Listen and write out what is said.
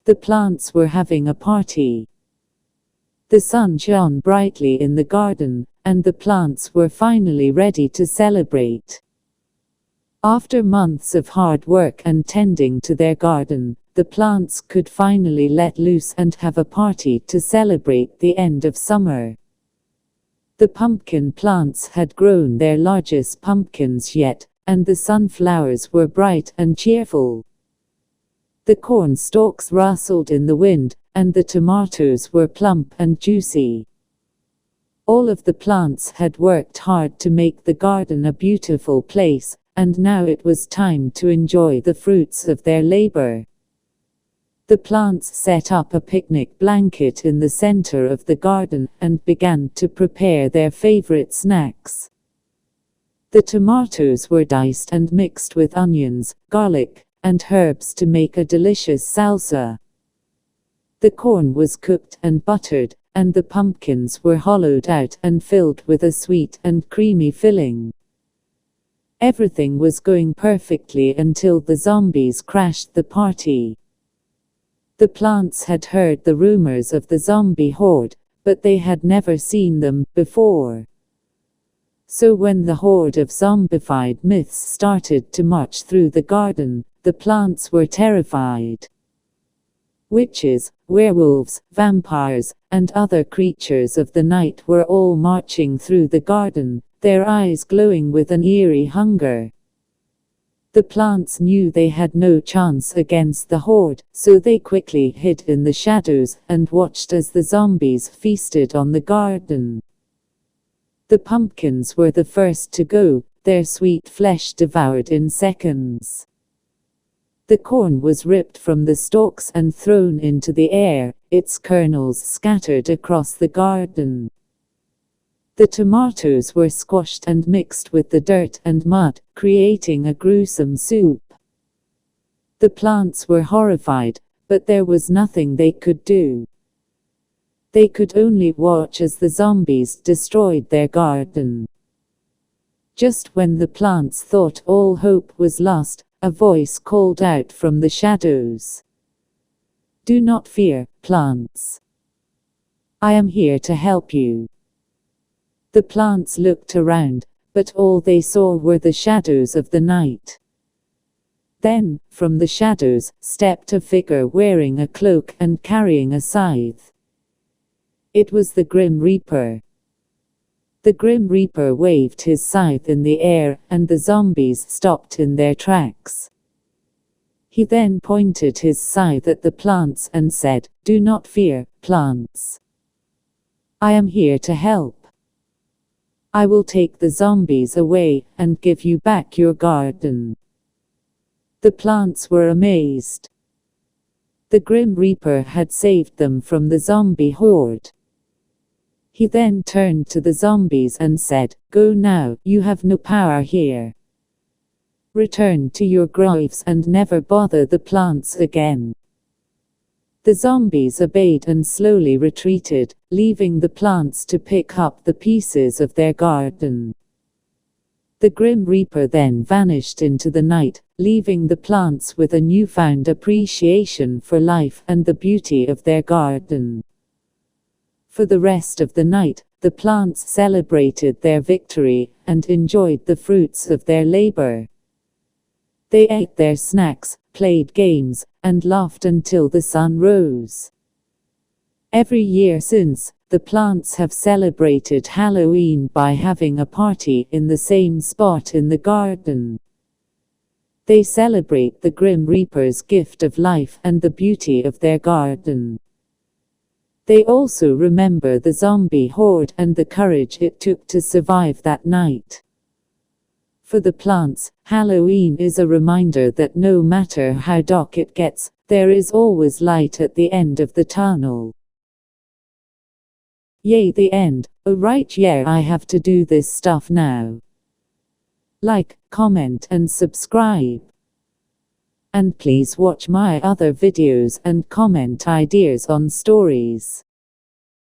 The plants were having a party. The sun shone brightly in the garden, and the plants were finally ready to celebrate. After months of hard work and tending to their garden, the plants could finally let loose and have a party to celebrate the end of summer. The pumpkin plants had grown their largest pumpkins yet, and the sunflowers were bright and cheerful. The corn stalks rustled in the wind, and the tomatoes were plump and juicy. All of the plants had worked hard to make the garden a beautiful place, and now it was time to enjoy the fruits of their labor. The plants set up a picnic blanket in the center of the garden and began to prepare their favorite snacks. The tomatoes were diced and mixed with onions, garlic, and herbs to make a delicious salsa. The corn was cooked and buttered, and the pumpkins were hollowed out and filled with a sweet and creamy filling. Everything was going perfectly until the zombies crashed the party. The plants had heard the rumors of the zombie horde, but they had never seen them before. So when the horde of zombified myths started to march through the garden, the plants were terrified. Witches, werewolves, vampires, and other creatures of the night were all marching through the garden, their eyes glowing with an eerie hunger. The plants knew they had no chance against the horde, so they quickly hid in the shadows and watched as the zombies feasted on the garden. The pumpkins were the first to go, their sweet flesh devoured in seconds. The corn was ripped from the stalks and thrown into the air, its kernels scattered across the garden. The tomatoes were squashed and mixed with the dirt and mud, creating a gruesome soup. The plants were horrified, but there was nothing they could do. They could only watch as the zombies destroyed their garden. Just when the plants thought all hope was lost, a voice called out from the shadows. "Do not fear, plants. I am here to help you." The plants looked around, but all they saw were the shadows of the night. Then, from the shadows, stepped a figure wearing a cloak and carrying a scythe. It was the Grim Reaper. The Grim Reaper waved his scythe in the air, and the zombies stopped in their tracks. He then pointed his scythe at the plants and said, "Do not fear, plants. I am here to help. I will take the zombies away and give you back your garden." The plants were amazed. The Grim Reaper had saved them from the zombie horde. He then turned to the zombies and said, "Go now, you have no power here. Return to your graves and never bother the plants again." The zombies obeyed and slowly retreated, leaving the plants to pick up the pieces of their garden. The Grim Reaper then vanished into the night, leaving the plants with a newfound appreciation for life and the beauty of their garden. For the rest of the night, the plants celebrated their victory and enjoyed the fruits of their labor. They ate their snacks, played games, and laughed until the sun rose. Every year since, the plants have celebrated Halloween by having a party in the same spot in the garden. They celebrate the Grim Reaper's gift of life and the beauty of their garden. They also remember the zombie horde and the courage it took to survive that night. For the plants, Halloween is a reminder that no matter how dark it gets, there is always light at the end of the tunnel. Yay, the end. Oh right, yeah, I have to do this stuff now. Like, comment and subscribe. And please watch my other videos and comment ideas on stories.